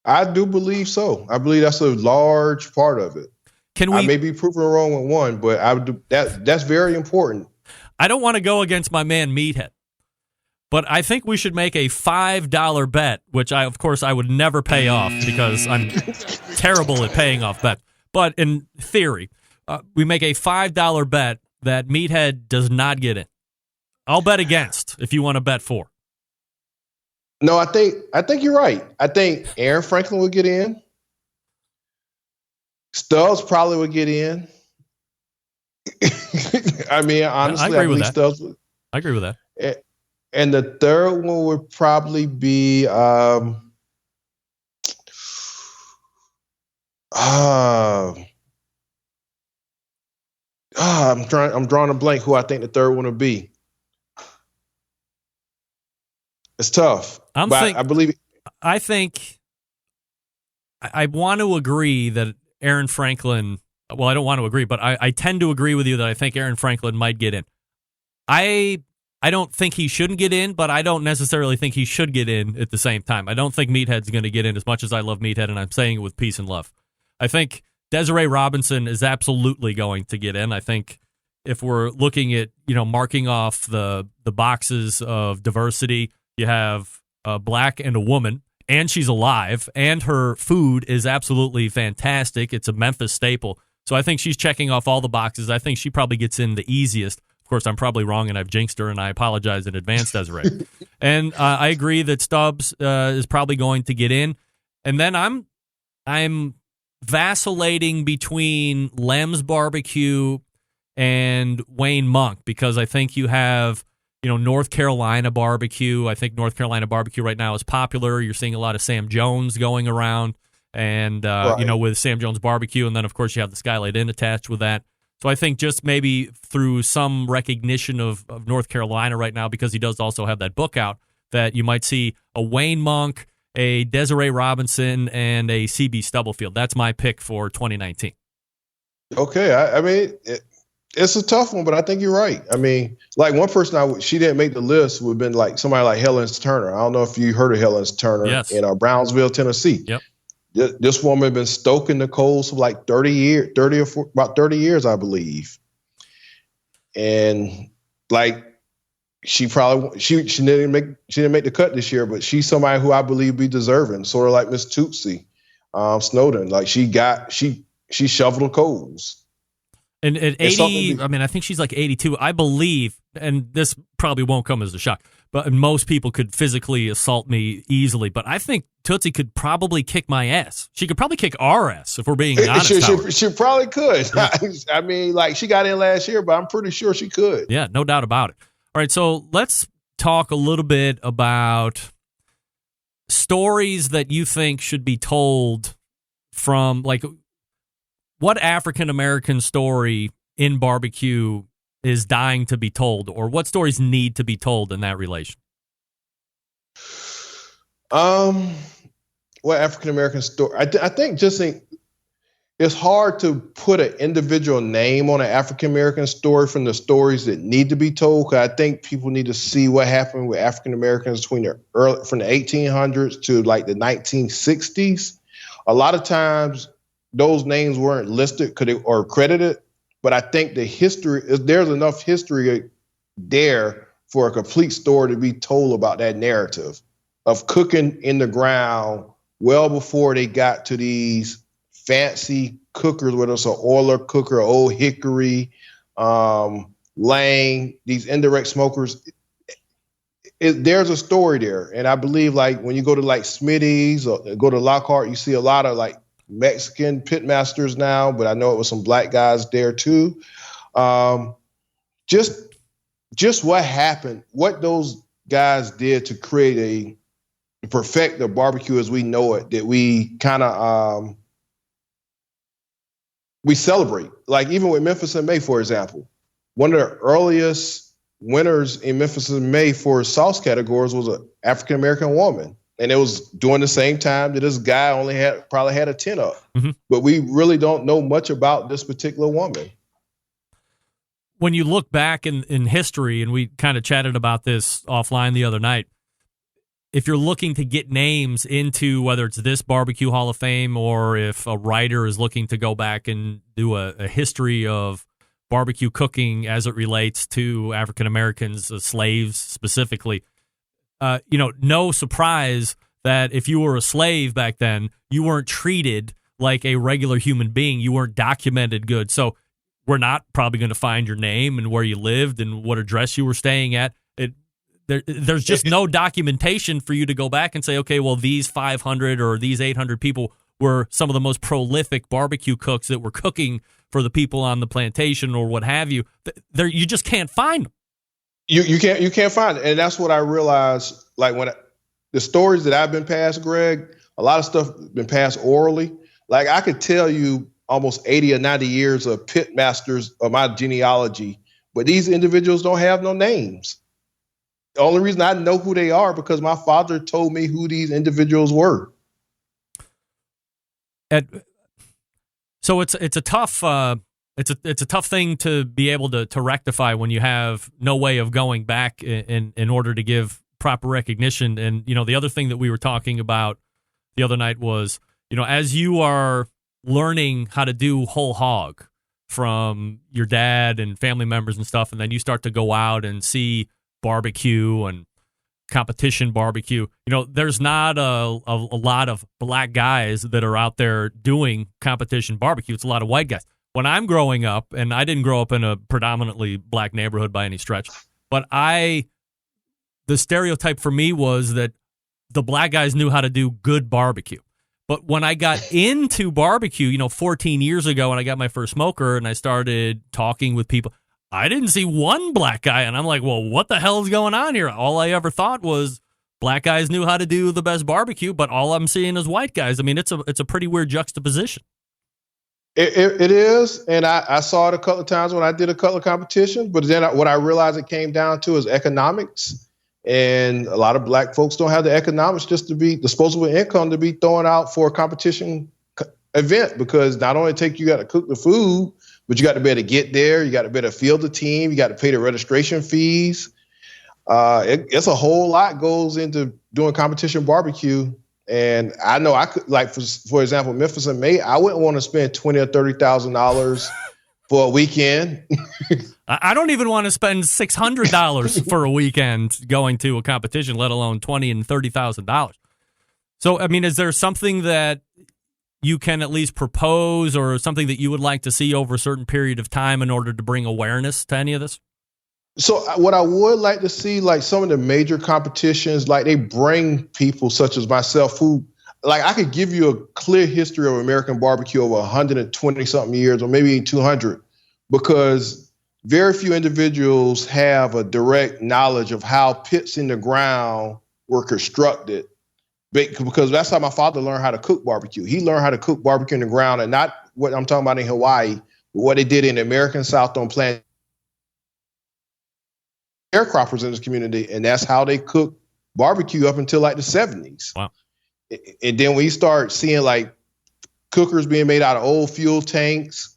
I do believe so. I believe that's a large part of it. I may be proven wrong with one, but that's very important. I don't want to go against my man Meathead, but I think we should make a $5 bet, which of course I would never pay off because I'm terrible at paying off bets. But in theory, we make a $5 bet that Meathead does not get in. I'll bet against if you want to bet for. No, I think you're right. I think Aaron Franklin would get in. Stubbs probably would get in. I mean, honestly, I believe Stubbs would. I agree with that. And the third one would probably be I'm drawing a blank who I think the third one would be. It's tough. I believe. I think I want to agree that Aaron Franklin. Well, I don't want to agree, but I tend to agree with you that I think Aaron Franklin might get in. I don't think he shouldn't get in, but I don't necessarily think he should get in at the same time. I don't think Meathead's going to get in as much as I love Meathead, and I'm saying it with peace and love. I think Desiree Robinson is absolutely going to get in. I think if we're looking at, marking off the boxes of diversity, you have a black and a woman, and she's alive, and her food is absolutely fantastic. It's a Memphis staple. So I think she's checking off all the boxes. I think she probably gets in the easiest. Of course, I'm probably wrong, and I've jinxed her, and I apologize in advance, Desiree. And I agree that Stubbs is probably going to get in. And then I'm vacillating between Lem's Barbecue and Wayne Monk, because I think you have, North Carolina barbecue. I think North Carolina barbecue right now is popular. You're seeing a lot of Sam Jones going around, and right. With Sam Jones barbecue, and then of course you have the Skylight Inn attached with that. So I think just maybe through some recognition of North Carolina right now, because he does also have that book out, that you might see a Wayne Monk, a Desiree Robinson, and a CB Stubblefield. That's my pick for 2019. Okay, I mean, it's a tough one, but I think you're right. I mean, like one person she didn't make the list would have been like somebody like Helen Turner. I don't know if you heard of Helen Turner. Yes. In Brownsville, Tennessee. Yep. This woman had been stoking the coals for like about 30 years, I believe. And like she didn't make the cut this year, but she's somebody who I believe be deserving, sort of like Miss Tootsie Snowden. Like she shoveled the coals. And at 80, I think she's like 82. I believe, and this probably won't come as a shock, but most people could physically assault me easily. But I think Tootsie could probably kick my ass. She could probably kick our ass, if we're being honest. She probably could. Yeah. I mean, like she got in last year, but I'm pretty sure she could. Yeah, no doubt about it. All right, so let's talk a little bit about stories that you think should be told from, like, what African-American story in barbecue is dying to be told, or what stories need to be told in that relation? What African-American story? I think it's hard to put an individual name on an African American story from the stories that need to be told. 'Cause I think people need to see what happened with African Americans from the 1800s to like the 1960s. A lot of times those names weren't listed or credited, but I think there's enough history there for a complete story to be told about that narrative of cooking in the ground well before they got to these fancy cookers, whether it's an oiler cooker, Old Hickory, Lang, these indirect smokers. There's a story there. And I believe like when you go to like Smitty's or go to Lockhart, you see a lot of like Mexican pitmasters now, but I know it was some black guys there too. Just what happened, what those guys did to perfect the barbecue as we know it, that we kind of, we celebrate. Like even with Memphis in May, for example, one of the earliest winners in Memphis in May for sauce categories was an African-American woman. And it was during the same time that this guy probably had a 10 up. Mm-hmm. But we really don't know much about this particular woman. When you look back in history, and we kind of chatted about this offline the other night, if you're looking to get names into whether it's this Barbecue Hall of Fame or if a writer is looking to go back and do a history of barbecue cooking as it relates to African Americans, slaves specifically, no surprise that if you were a slave back then, you weren't treated like a regular human being. You weren't documented good. So we're not probably going to find your name and where you lived and what address you were staying at. There's just no documentation for you to go back and say, okay, well, these 500 or these 800 people were some of the most prolific barbecue cooks that were cooking for the people on the plantation or what have you. You just can't find them. You can't find it. And that's what I realized, like when the stories that I've been passed, Greg, a lot of stuff been passed orally. Like I could tell you almost 80 or 90 years of pit masters of my genealogy, but these individuals don't have no names. The only reason I know who they are because my father told me who these individuals were. So it's a tough it's a tough thing to be able to rectify when you have no way of going back in order to give proper recognition. And the other thing that we were talking about the other night was as you are learning how to do whole hog from your dad and family members and stuff, and then you start to go out and see barbecue and competition barbecue, there's not a lot of black guys that are out there doing competition barbecue. It's a lot of white guys. When I'm growing up, and I didn't grow up in a predominantly black neighborhood by any stretch, but the stereotype for me was that the black guys knew how to do good barbecue. But when I got into barbecue, 14 years ago when I got my first smoker and I started talking with people, I didn't see one black guy, and I'm like, well, what the hell is going on here? All I ever thought was black guys knew how to do the best barbecue, but all I'm seeing is white guys. I mean, it's a pretty weird juxtaposition. It is, and I saw it a couple of times when I did a couple of competitions, but then what I realized it came down to is economics, and a lot of black folks don't have the economics just to be disposable income to be throwing out for a competition event, because not only you got to cook the food, but you got to be able to get there. You got to be able to field the team. You got to pay the registration fees. It's a whole lot goes into doing competition barbecue. And I know I could, like, for example, Memphis in May, I wouldn't want to spend $20,000 or $30,000 for a weekend. I don't even want to spend $600 for a weekend going to a competition, let alone $20,000 and $30,000. So, I mean, is there something that you can at least propose or something that you would like to see over a certain period of time in order to bring awareness to any of this? So what I would like to see, like some of the major competitions, like they bring people such as myself who, like I could give you a clear history of American barbecue over 120 something years or maybe 200, because very few individuals have a direct knowledge of how pits in the ground were constructed. Because that's how my father learned how to cook barbecue. He learned how to cook barbecue in the ground, and not what I'm talking about in Hawaii, but what they did in the American South on plant sharecroppers in this community, and that's how they cook barbecue up until like the 70s. Wow. And then we start seeing like cookers being made out of old fuel tanks.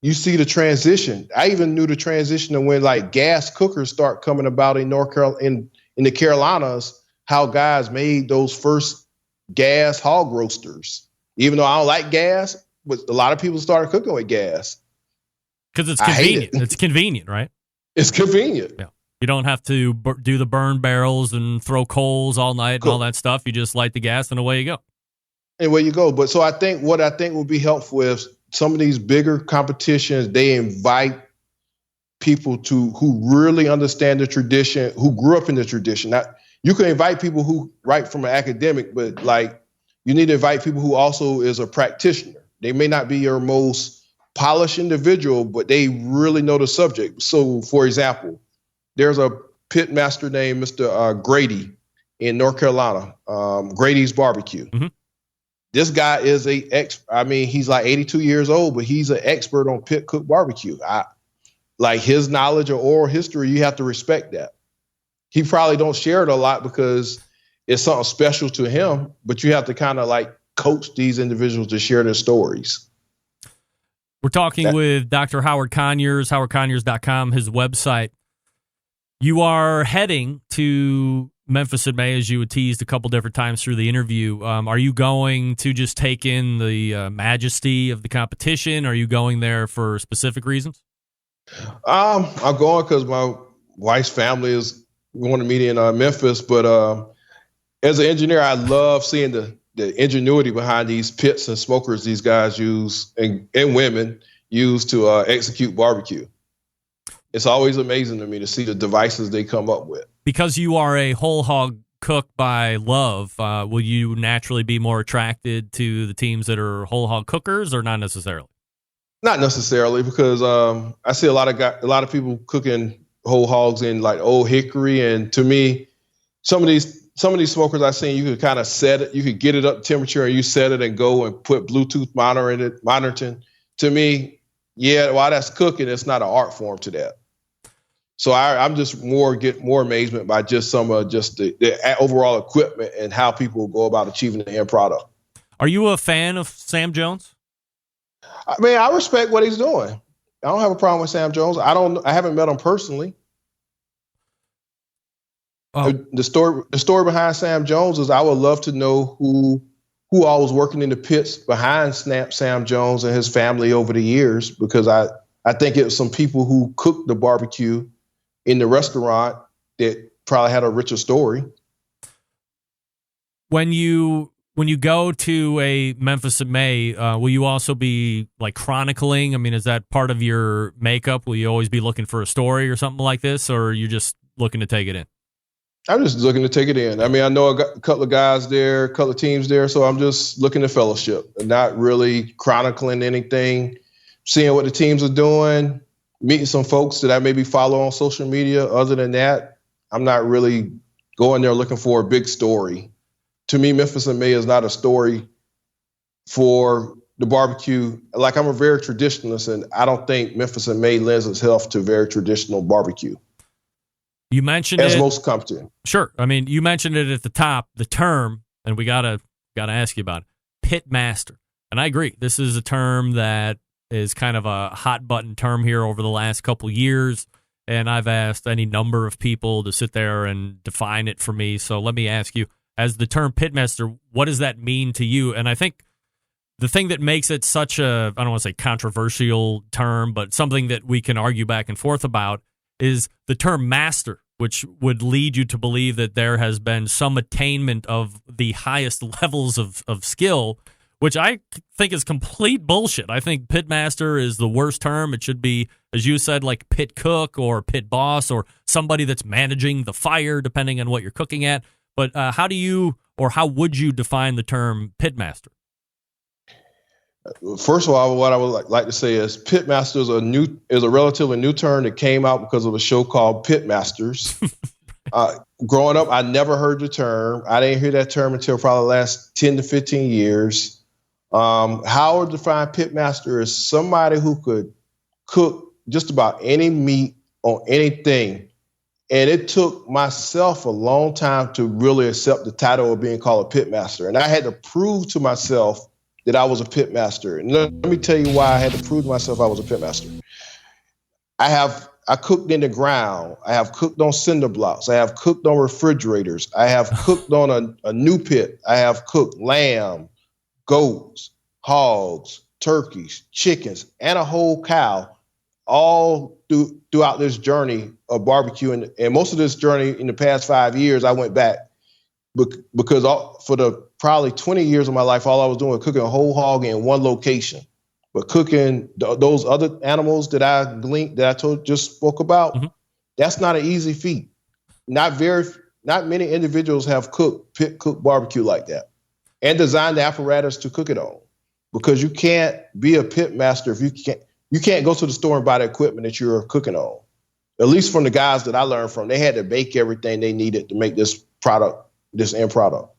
You see the transition. I even knew the transition of when like gas cookers start coming about in North Carolina, in the Carolinas, how guys made those first gas hog roasters. Even though I don't like gas, but a lot of people started cooking with gas. Because it's convenient. It's convenient, right? It's convenient. Yeah. You don't have to do the burn barrels and throw coals all night and all that stuff. You just light the gas and away you go. And away you go. But so I think what I think would be helpful is some of these bigger competitions, they invite people who really understand the tradition, who grew up in the tradition. Now, you can invite people who write from an academic, but like you need to invite people who also is a practitioner. They may not be your most polished individual, but they really know the subject. So, for example, there's a pit master named Mr. Grady in North Carolina, Grady's Barbecue. Mm-hmm. This guy is he's like 82 years old, but he's an expert on pit cook barbecue. Like his knowledge of oral history, you have to respect that. He probably don't share it a lot because it's something special to him, but you have to kind of like coach these individuals to share their stories. We're talking with Dr. Howard Conyers, howardconyers.com, his website. You are heading to Memphis in May, as you had teased a couple different times through the interview. Are you going to just take in the majesty of the competition? Are you going there for specific reasons? I'm going because my wife's family is going to meet in Memphis. But as an engineer, I love seeing the ingenuity behind these pits and smokers these guys use and women use to execute barbecue. It's always amazing to me to see the devices they come up with. Because you are a whole hog cook by love, will you naturally be more attracted to the teams that are whole hog cookers, or not necessarily? Not necessarily, because I see a lot of people cooking whole hogs in like Old Hickory, and to me, some of these smokers I've seen, you could kind of set it, you could get it up to temperature, and you set it and go and put Bluetooth monitoring. To me, yeah, while that's cooking, it's not an art form to that. So I'm just get more amazement by just some of just the overall equipment and how people go about achieving the end product. Are you a fan of Sam Jones? I mean, I respect what he's doing. I don't have a problem with Sam Jones. I haven't met him personally. Oh. The story behind Sam Jones is I would love to know who all was working in the pits behind Sam Jones and his family over the years, because I think it was some people who cooked the barbecue in the restaurant that probably had a richer story. When you go to a Memphis in May, will you also be like chronicling? I mean, is that part of your makeup? Will you always be looking for a story or something like this, or are you just looking to take it in? I'm just looking to take it in. I mean, I know a couple of guys there, a couple of teams there, so I'm just looking to fellowship and not really chronicling anything, seeing what the teams are doing, meeting some folks that I maybe follow on social media. Other than that, I'm not really going there looking for a big story. To me, Memphis in May is not a story for the barbecue. Like, I'm a very traditionalist, and I don't think Memphis in May lends itself to very traditional barbecue. You mentioned as it. Most come to. Sure. I mean, you mentioned it at the top, the term, and we gotta ask you about it. Pit master. And I agree. This is a term that is kind of a hot button term here over the last couple years. And I've asked any number of people to sit there and define it for me. So let me ask you, as the term pitmaster, what does that mean to you? And I think the thing that makes it such a, I don't want to say controversial term, but something that we can argue back and forth about is the term master, which would lead you to believe that there has been some attainment of the highest levels of skill, which I think is complete bullshit. I think pitmaster is the worst term. It should be, as you said, like pit cook or pit boss or somebody that's managing the fire, depending on what you're cooking at. But how would you define the term pitmaster? First of all, what I would like to say is pitmaster is a relatively new term that came out because of a show called Pitmasters. Growing up, I never heard the term. I didn't hear that term until probably the last 10 to 15 years. How I would define pitmaster is somebody who could cook just about any meat on anything. And it took myself a long time to really accept the title of being called a pitmaster. And I had to prove to myself that I was a pit master. And let me tell you why I had to prove to myself I was a pit master. I cooked in the ground. I have cooked on cinder blocks. I have cooked on refrigerators. I have cooked on a new pit. I have cooked lamb, goats, hogs, turkeys, chickens, and a whole cow all throughout this journey of barbecue. And most of this journey in the past 5 years, I went back because for the probably 20 years of my life, all I was doing was cooking a whole hog in one location. But cooking those other animals that I just spoke about, that's not an easy feat. Not many individuals have pit cooked barbecue like that and designed the apparatus to cook it on. Because you can't be a pit master if you can't go to the store and buy the equipment that you're cooking on. At least from the guys that I learned from, they had to bake everything they needed to make this end product.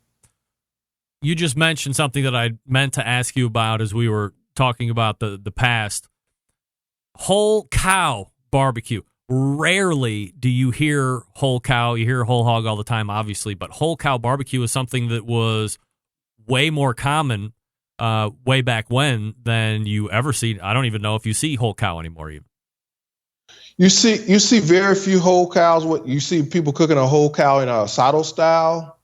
You just mentioned something that I meant to ask you about as we were talking about the past. Whole cow barbecue. Rarely do you hear whole cow. You hear whole hog all the time, obviously, but whole cow barbecue is something that was way more common way back when than you ever see. I don't even know if you see whole cow anymore even. You see very few whole cows. You see people cooking a whole cow in a saddle style,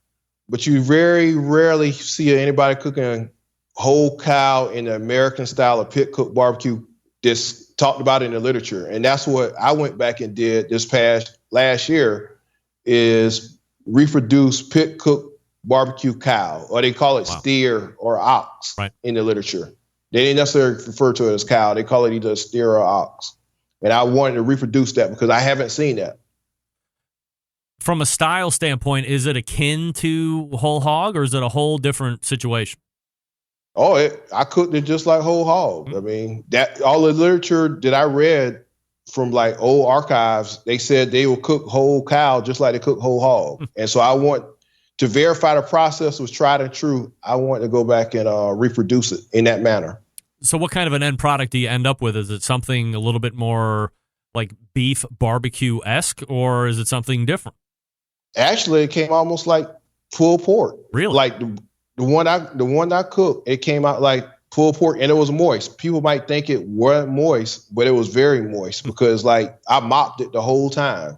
but you very rarely see anybody cooking whole cow in the American style of pit cooked barbecue that's talked about in the literature. And that's what I went back and did last year is reproduce pit cooked barbecue cow, or they call it steer or ox in the literature. They didn't necessarily refer to it as cow. They call it either steer or ox. And I wanted to reproduce that because I haven't seen that. From a style standpoint, is it akin to whole hog or is it a whole different situation? I cooked it just like whole hog. I mean, that all the literature that I read from like old archives, they said they will cook whole cow just like they cook whole hog. And so I want to verify the process was tried and true. I want to go back and reproduce it in that manner. So what kind of an end product do you end up with? Is it something a little bit more like beef barbecue-esque, or is it something different? Actually, it came almost like pulled pork. Really? Like the one I cooked, it came out like pulled pork, and it was moist. People might think it wasn't moist, but it was very moist because like I mopped it the whole time.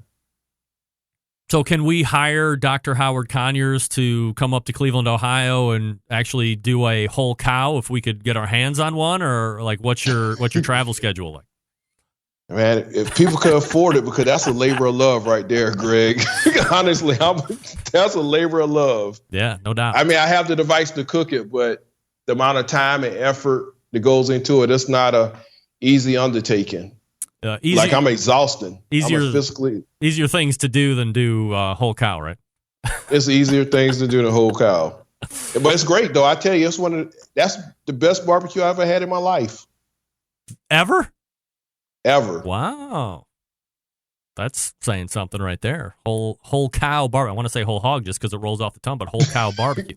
So can we hire Dr. Howard Conyers to come up to Cleveland, Ohio, and actually do a whole cow if we could get our hands on one? Or like, what's your travel schedule like? Man, if people could afford it, because that's a labor of love right there, Greg. Honestly, that's a labor of love. Yeah, no doubt. I mean, I have the device to cook it, but the amount of time and effort that goes into it, it's not a easy undertaking. Like I'm exhausted. Easier things to do than do whole cow, right? It's easier things to do than whole cow. But it's great, though. I tell you, that's the best barbecue I've ever had in my life. Ever? Wow. That's saying something right there. Whole cow barbecue. I want to say whole hog just because it rolls off the tongue, but whole cow barbecue.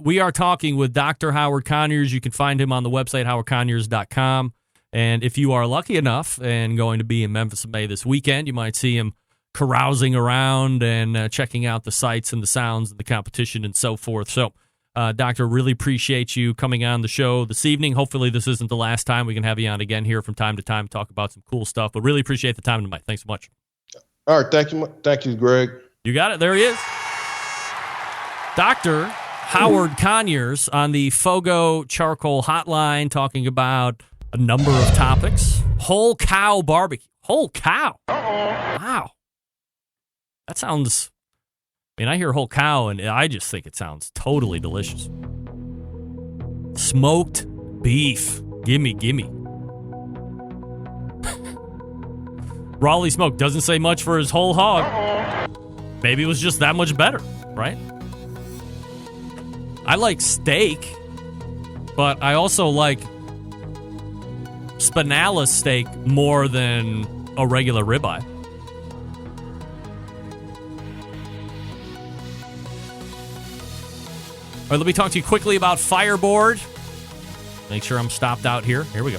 We are talking with Dr. Howard Conyers. You can find him on the website, howardconyers.com. And if you are lucky enough and going to be in Memphis in May this weekend, you might see him carousing around and checking out the sights and the sounds and the competition and so forth. So, Doctor, really appreciate you coming on the show this evening. Hopefully this isn't the last time. We can have you on again here from time to time, talk about some cool stuff. But really appreciate the time tonight. Thanks so much. All right. Thank you, Greg. You got it. There he is. Dr. Howard Conyers on the Fogo Charcoal Hotline talking about a number of topics. Whole cow barbecue. Whole cow. Wow. That sounds... I mean, I hear whole cow, and I just think it sounds totally delicious. Smoked beef. Gimme. Raleigh Smoke doesn't say much for his whole hog. Maybe it was just that much better, right? I like steak, but I also like spinalis steak more than a regular ribeye. All right, let me talk to you quickly about Fireboard. Make sure I'm stopped out here. Here we go.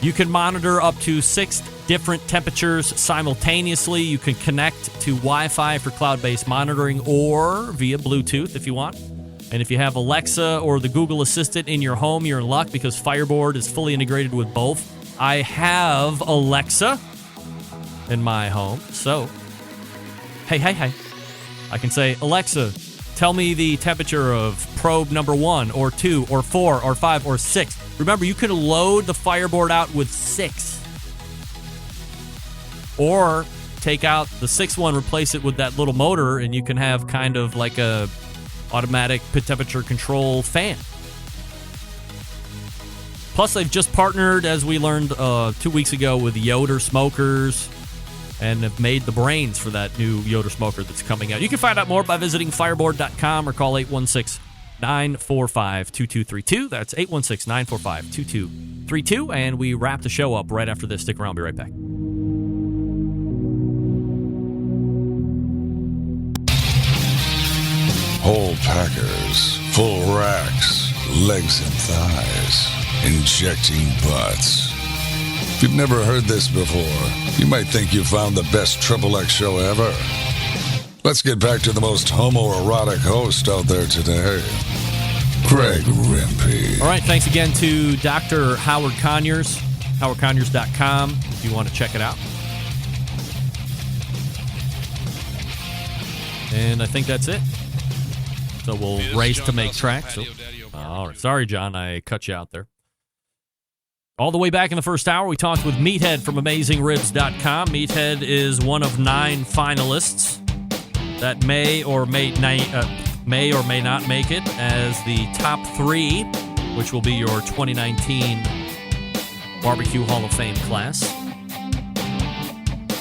You can monitor up to 6 different temperatures simultaneously. You can connect to Wi-Fi for cloud-based monitoring or via Bluetooth if you want. And if you have Alexa or the Google Assistant in your home, you're in luck because Fireboard is fully integrated with both. I have Alexa in my home, so hey. I can say, Alexa, tell me the temperature of probe number 1 or 2 or 4 or 5 or 6. Remember, you can load the Fireboard out with 6. Or take out the 6th one, replace it with that little motor, and you can have kind of like a automatic temperature control fan. Plus, they've just partnered, as we learned 2 weeks ago, with Yoder Smokers and have made the brains for that new Yoder smoker that's coming out. You can find out more by visiting fireboard.com or call 816-945-2232. That's 816-945-2232. And we wrap the show up right after this. Stick around. Be right back. Whole packers, full racks, legs and thighs, injecting butts. If you've never heard this before, you might think you found the best XXX show ever. Let's get back to the most homoerotic host out there today, Greg Rempe. All right, thanks again to Dr. Howard Conyers, howardconyers.com, if you want to check it out. And I think that's it. So we'll race to make tracks. All right. Sorry, John, I cut you out there. All the way back in the first hour, we talked with Meathead from AmazingRibs.com. Meathead is one of 9 finalists that may or may not make it as the top 3, which will be your 2019 Barbecue Hall of Fame class.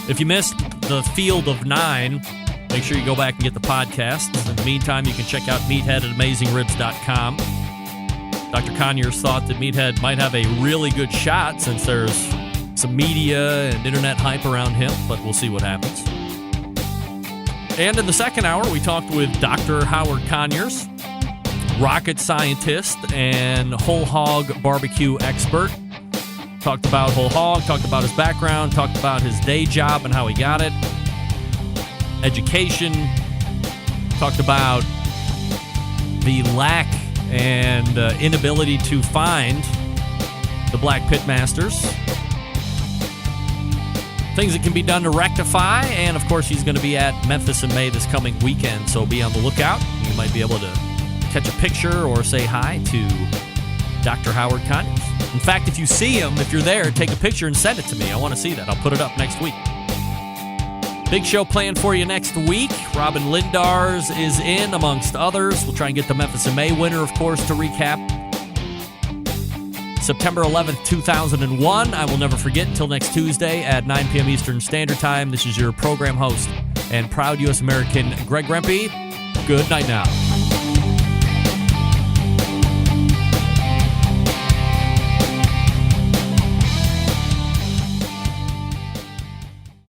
If you missed the field of 9, make sure you go back and get the podcast. In the meantime, you can check out Meathead at AmazingRibs.com. Dr. Conyers thought that Meathead might have a really good shot since there's some media and internet hype around him, but we'll see what happens. And in the second hour, we talked with Dr. Howard Conyers, rocket scientist and whole hog barbecue expert. Talked about whole hog, talked about his background, talked about his day job and how he got it, education, talked about the lack and inability to find the Black Pitmasters, things that can be done to rectify, and of course he's going to be at Memphis in May this coming weekend, so be on the lookout. You might be able to catch a picture or say hi to Dr. Howard Conyers. In fact, if you see him, if you're there, take a picture and send it to me. I want to see that. I'll put it up next week. Big show planned for you next week. Robin Lindars is in, amongst others. We'll try and get the Memphis in May winner, of course, to recap. September 11th, 2001. I will never forget until next Tuesday at 9 p.m. Eastern Standard Time. This is your program host and proud U.S. American, Greg Rempe. Good night now.